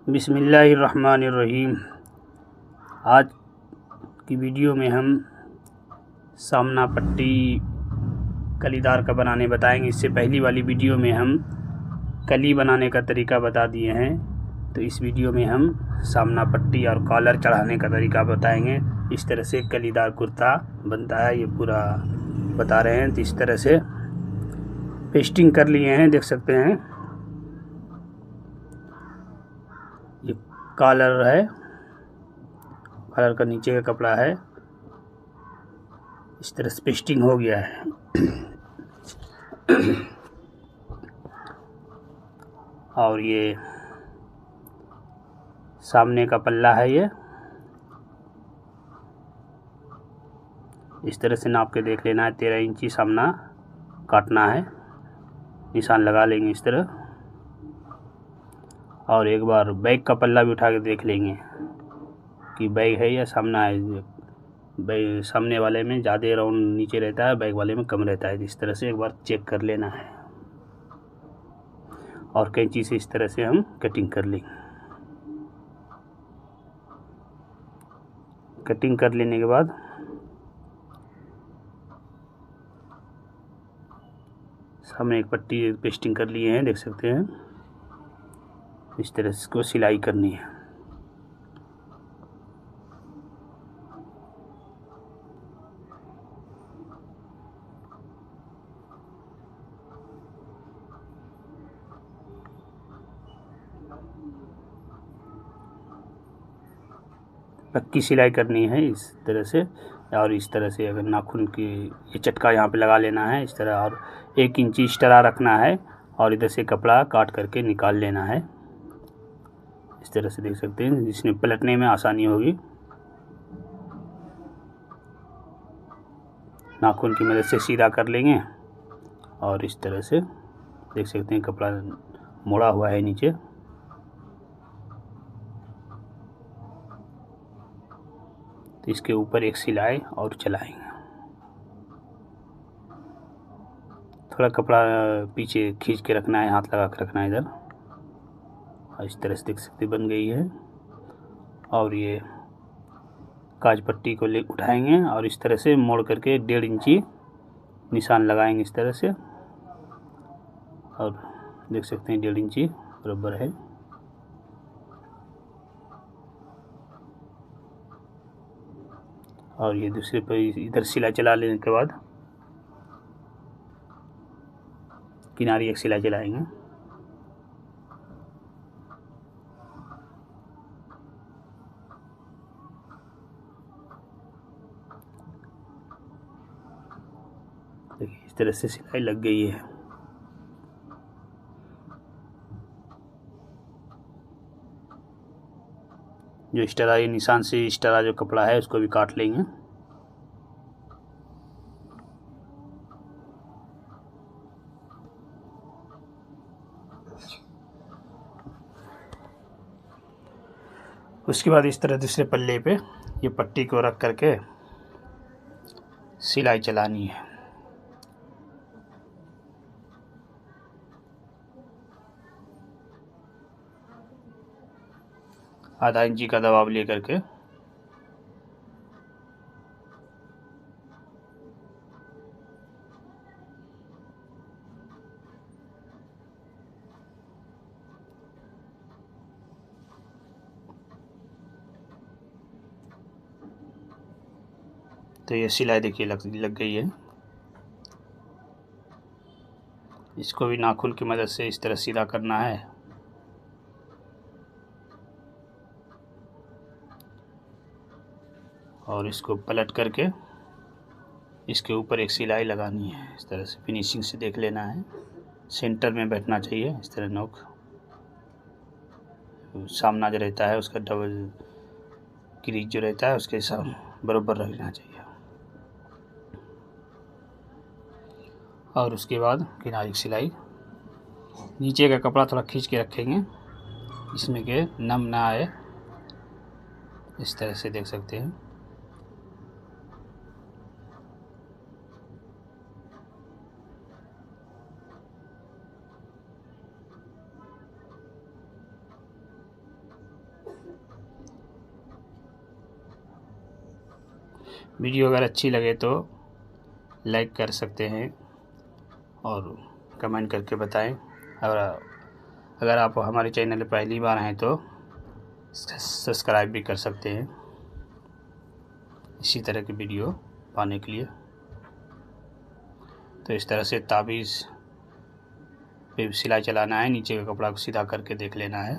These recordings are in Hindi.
बिस्मिल्लाहिर्रहमानिर्रहीम। आज की वीडियो में हम सामना पट्टी कलीदार का बनाने बताएंगे। इससे पहली वाली वीडियो में हम कली बनाने का तरीका बता दिए हैं, तो इस वीडियो में हम सामना पट्टी और कॉलर चढ़ाने का तरीका बताएंगे। इस तरह से कलीदार कुर्ता बनता है, ये पूरा बता रहे हैं। तो इस तरह से पेस्टिंग कर लिए हैं, देख सकते हैं। ये कॉलर है, कॉलर का नीचे का कपड़ा है। इस तरह से पेस्टिंग हो गया है। और ये सामने का पल्ला है। ये इस तरह से नाप के देख लेना है। 13 इंची सामना काटना है, निशान लगा लेंगे इस तरह। और एक बार बैक का पल्ला भी उठा के देख लेंगे कि बैक है या सामना है। बैक सामने वाले में ज़्यादा राउंड नीचे रहता है, बैक वाले में कम रहता है। इस तरह से एक बार चेक कर लेना है और कैंची से इस तरह से हम कटिंग कर लेंगे। कटिंग कर लेने के बाद सामने एक पट्टी पेस्टिंग कर लिए हैं, देख सकते हैं। इस तरह से इसको सिलाई करनी है। पक्की सिलाई करनी है इस तरह से। और इस तरह से अगर नाखून की ये चटका यहाँ पे लगा लेना है इस तरह, और 1 इंची एक्स्ट्रा रखना है और इधर से कपड़ा काट करके निकाल लेना है। इस तरह से देख सकते हैं, जिसमें पलटने में आसानी होगी। नाखून की मदद से सीधा कर लेंगे और इस तरह से देख सकते हैं कपड़ा मोड़ा हुआ है नीचे। तो इसके ऊपर एक सिलाई और चलाएंगे। थोड़ा कपड़ा पीछे खींच के रखना है, हाथ लगा कर रखना है इधर। और इस तरह से देख सकते बन गई है। और ये काज पट्टी को ले उठाएंगे और इस तरह से मोड़ करके 1.5 इंची निशान लगाएंगे इस तरह से। और देख सकते हैं 1.5 इंची बराबर है। और ये दूसरे पर इधर सिलाई चला लेने के बाद किनारी एक सिलाई चलाएंगे। देखिए इस तरह से सिलाई लग गई है। जो एक्स्ट्रा ये निशान से एक्स्ट्रा जो कपड़ा है उसको भी काट लेंगे। उसके बाद इस तरह दूसरे पल्ले पे ये पट्टी को रख करके सिलाई चलानी है। आधा इंची का दबाव ले करके तो ये सिलाई देखिए लग गई है। इसको भी नाखून की मदद से इस तरह सीधा करना है। और इसको पलट करके इसके ऊपर एक सिलाई लगानी है। इस तरह से फिनिशिंग से देख लेना है, सेंटर में बैठना चाहिए। इस तरह नोक सामना जो रहता है उसका डबल क्रीज जो रहता है उसके साथ बराबर रखना चाहिए। और उसके बाद किनारी की सिलाई, नीचे का कपड़ा थोड़ा खींच के रखेंगे इसमें के नम ना आए। इस तरह से देख सकते हैं। वीडियो अगर अच्छी लगे तो लाइक कर सकते हैं और कमेंट करके बताएं। और अगर आप हमारे चैनल पर पहली बार हैं तो सब्सक्राइब भी कर सकते हैं इसी तरह की वीडियो पाने के लिए। तो इस तरह से ताबीज़ पे सिलाई चलाना है, नीचे का कपड़ा को सीधा करके देख लेना है।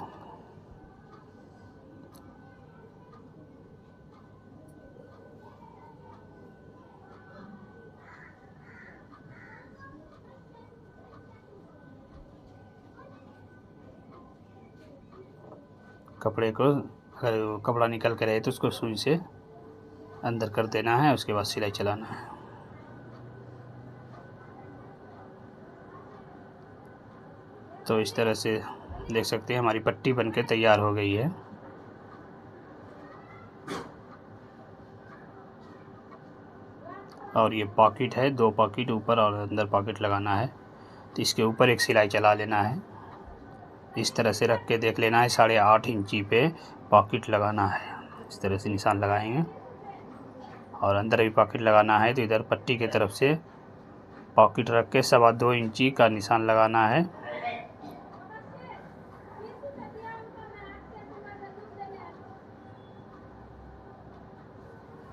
कपड़े को अगर कपड़ा निकल कर रहे तो उसको सुई से अंदर कर देना है, उसके बाद सिलाई चलाना है। तो इस तरह से देख सकते हैं हमारी पट्टी बनके तैयार हो गई है। और ये पॉकेट है, 2 पॉकेट ऊपर और अंदर पॉकेट लगाना है। तो इसके ऊपर एक सिलाई चला लेना है, इस तरह से रख के देख लेना है। 8.5 इंची पे पॉकेट लगाना है, इस तरह से निशान लगाएंगे। और अंदर भी पॉकेट लगाना है तो इधर पट्टी की तरफ से पॉकेट रख के 2.25 इंची का निशान लगाना है।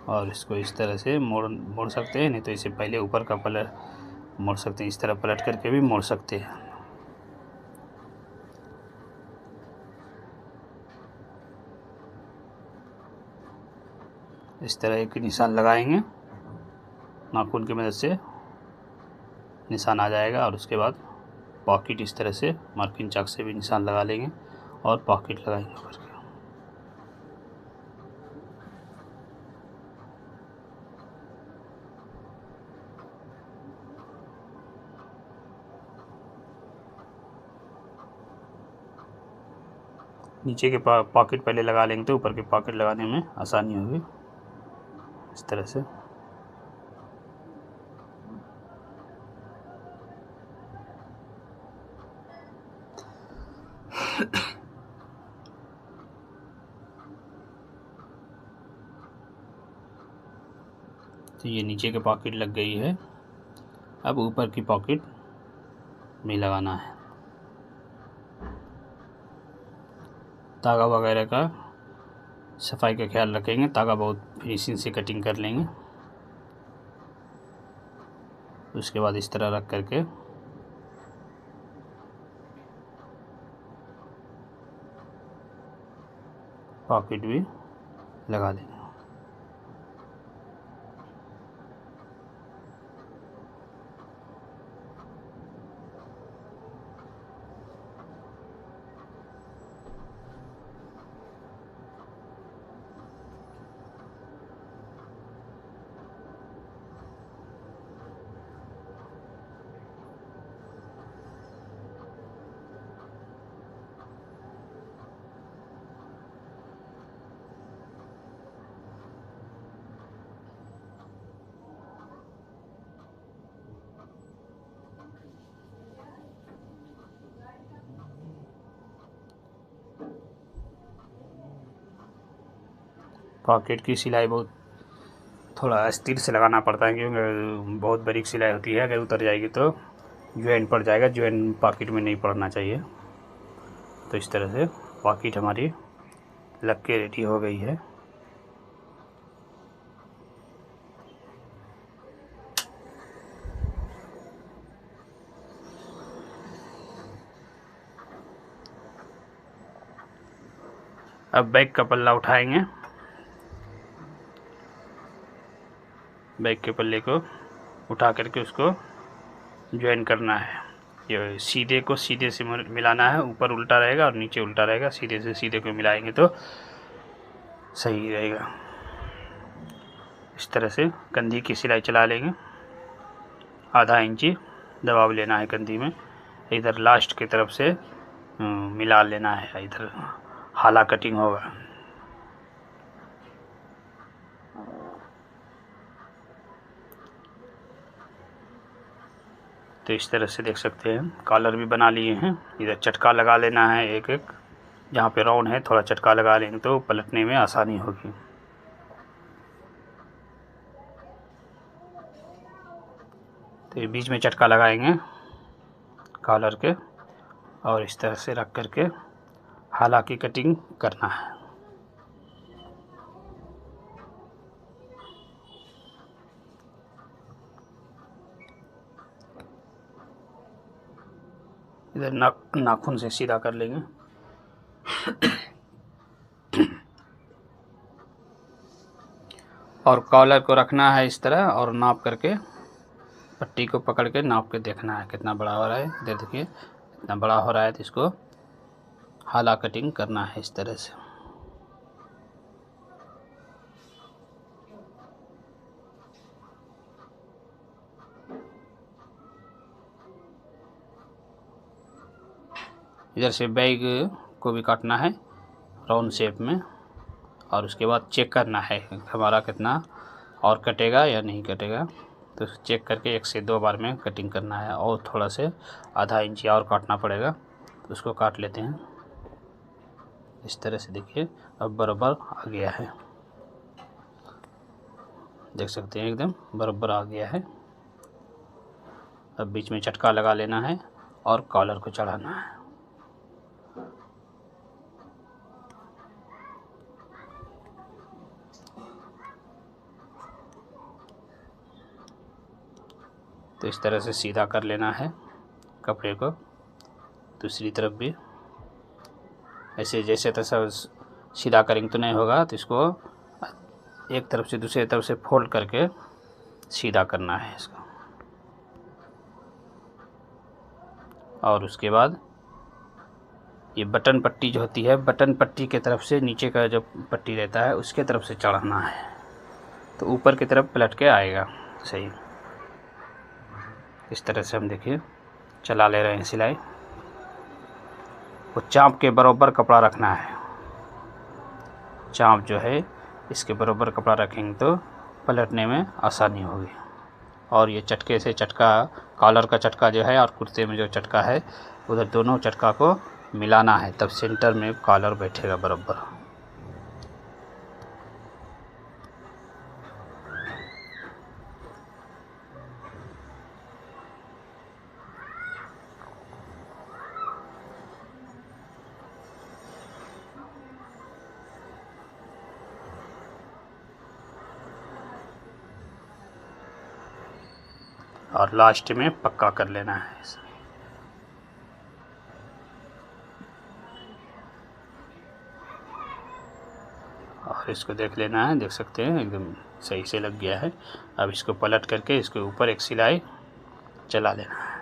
और इसको इस तरह से मोड़ सकते हैं, नहीं तो इसे पहले ऊपर का पलट मोड़ सकते हैं, इस तरह पलट करके भी मोड़ सकते हैं। इस तरह एक निशान लगाएंगे, नाखून की मदद से निशान आ जाएगा। और उसके बाद पॉकेट इस तरह से मार्किंग चाक से भी निशान लगा लेंगे और पॉकेट लगाएंगे ऊपर के। नीचे के पॉकेट पहले लगा लेंगे तो ऊपर के पॉकेट लगाने में आसानी होगी, इस तरह से। तो ये नीचे के पॉकेट लग गई है, अब ऊपर की पॉकेट में लगाना है। धागा वगैरह का सफाई का ख्याल रखेंगे, धागा बहुत फिनिशिंग से कटिंग कर लेंगे। उसके बाद इस तरह रख करके पॉकेट भी लगा लेंगे। पॉकेट की सिलाई बहुत थोड़ा स्थिर से लगाना पड़ता है, क्योंकि बहुत बारीक सिलाई होती है। अगर उतर जाएगी तो ज्वाइन पड़ जाएगा, ज्वाइन पॉकेट में नहीं पड़ना चाहिए। तो इस तरह से पॉकेट हमारी लग के रेडी हो गई है। अब बैक का पल्ला उठाएंगे, बैक के पल्ले को उठा करके उसको ज्वाइन करना है। ये सीधे को सीधे से मिलाना है, ऊपर उल्टा रहेगा और नीचे उल्टा रहेगा। सीधे से सीधे को मिलाएंगे तो सही रहेगा। इस तरह से कंधी की सिलाई चला लेंगे, 0.5 इंची दबाव लेना है कंधी में। इधर लास्ट की तरफ से मिला लेना है, इधर हाला कटिंग होगा। तो इस तरह से देख सकते हैं कॉलर भी बना लिए हैं। इधर चटका लगा लेना है, एक एक जहाँ पे राउंड है थोड़ा चटका लगा लेंगे तो पलटने में आसानी होगी। तो ये बीच में चटका लगाएंगे कॉलर के और इस तरह से रख करके हालांकि कटिंग करना है। इधर नाखून से सीधा कर लेंगे। और कॉलर को रखना है इस तरह और नाप करके पट्टी को पकड़ के नाप के देखना है कितना बड़ा हो रहा है। इधर देखिए इतना बड़ा हो रहा है तो इसको हाला कटिंग करना है इस तरह से। इधर से बैग को भी काटना है राउंड शेप में और उसके बाद चेक करना है हमारा कितना और कटेगा या नहीं कटेगा। तो चेक करके 1 से 2 बार में कटिंग करना है और थोड़ा से आधा इंच और काटना पड़ेगा। तो उसको काट लेते हैं इस तरह से। देखिए अब बराबर आ गया है, देख सकते हैं एकदम बराबर आ गया है। अब बीच में चटका लगा लेना है और कॉलर को चढ़ाना है। तो इस तरह से सीधा कर लेना है कपड़े को। दूसरी तरफ भी ऐसे जैसे तैसा सीधा करेंगे तो नहीं होगा, तो इसको एक तरफ से दूसरी तरफ से फोल्ड करके सीधा करना है इसको। और उसके बाद ये बटन पट्टी जो होती है, बटन पट्टी के तरफ से नीचे का जो पट्टी रहता है उसके तरफ से चढ़ाना है, तो ऊपर की तरफ पलट के आएगा सही। इस तरह से हम देखिए चला ले रहे हैं सिलाई। वो चाँप के बराबर कपड़ा रखना है, चाँप जो है इसके बराबर कपड़ा रखेंगे तो पलटने में आसानी होगी। और ये चटके से चटका, कॉलर का चटका जो है और कुर्ते में जो चटका है उधर दोनों चटका को मिलाना है, तब सेंटर में कॉलर बैठेगा बराबर। और लास्ट में पक्का कर लेना है। और इसको देख लेना है, देख सकते हैं एकदम सही से लग गया है। अब इसको पलट करके इसके ऊपर एक सिलाई चला लेना है।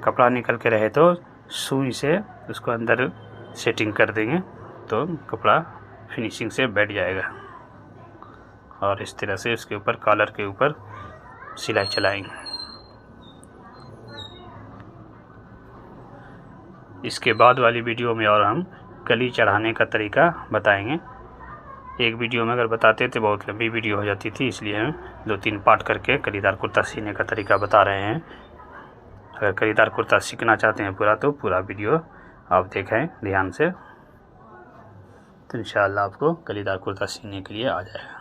कपड़ा निकल के रहे तो सुई से उसको अंदर सेटिंग कर देंगे तो कपड़ा फिनिशिंग से बैठ जाएगा। और इस तरह से उसके ऊपर कॉलर के ऊपर सिलाई चलाएंगे। इसके बाद वाली वीडियो में और हम कली चढ़ाने का तरीका बताएंगे। एक वीडियो में अगर बताते तो बहुत लंबी वीडियो हो जाती थी, इसलिए हम 2-3 पार्ट करके कलीदार कुर्ता सीने का तरीका बता रहे हैं। अगर कलीदार कुर्ता सीखना चाहते हैं पूरा, तो पूरा वीडियो आप देखें ध्यान से, तो इंशाअल्लाह आपको कलीदार कुर्ता सीने के लिए आ जाएगा।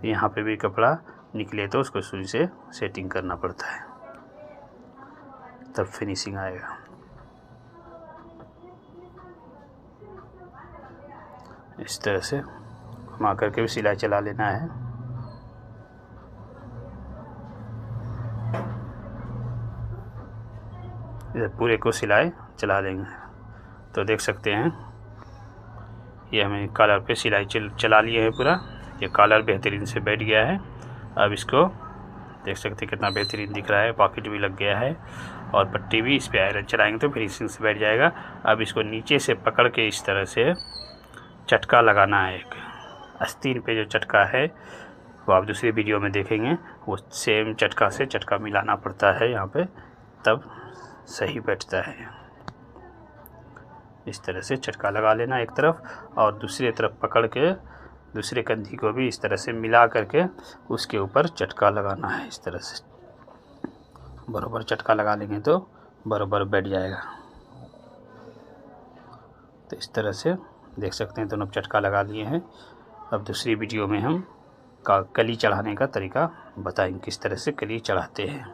यहाँ पे भी कपड़ा निकले तो उसको सुई से सेटिंग करना पड़ता है, तब फिनिशिंग आएगा। इस तरह से घुमा करके भी सिलाई चला लेना है। इधर पूरे को सिलाई चला लेंगे तो देख सकते हैं ये हमें कॉलर पे सिलाई चला लिए है पूरा। ये कॉलर बेहतरीन से बैठ गया है। अब इसको देख सकते हैं कितना बेहतरीन दिख रहा है, पॉकेट भी लग गया है और पट्टी भी इस पे आयरन चलाएंगे तो फिनिशिंग से बैठ जाएगा। अब इसको नीचे से पकड़ के इस तरह से चटका लगाना है। एक आस्तीन पे जो चटका है वो आप दूसरी वीडियो में देखेंगे, वो सेम चटका से चटका मिलाना पड़ता है यहाँ पे, तब सही बैठता है। इस तरह से चटका लगा लेना एक तरफ और दूसरी तरफ पकड़ के दूसरे कंधी को भी इस तरह से मिला करके उसके ऊपर चटका लगाना है इस तरह से। बराबर चटका लगा लेंगे तो बराबर बैठ जाएगा। तो इस तरह से देख सकते हैं दोनों चटका लगा लिए हैं। अब दूसरी वीडियो में हम कली चढ़ाने का तरीका बताएंगे, किस तरह से कली चढ़ाते हैं।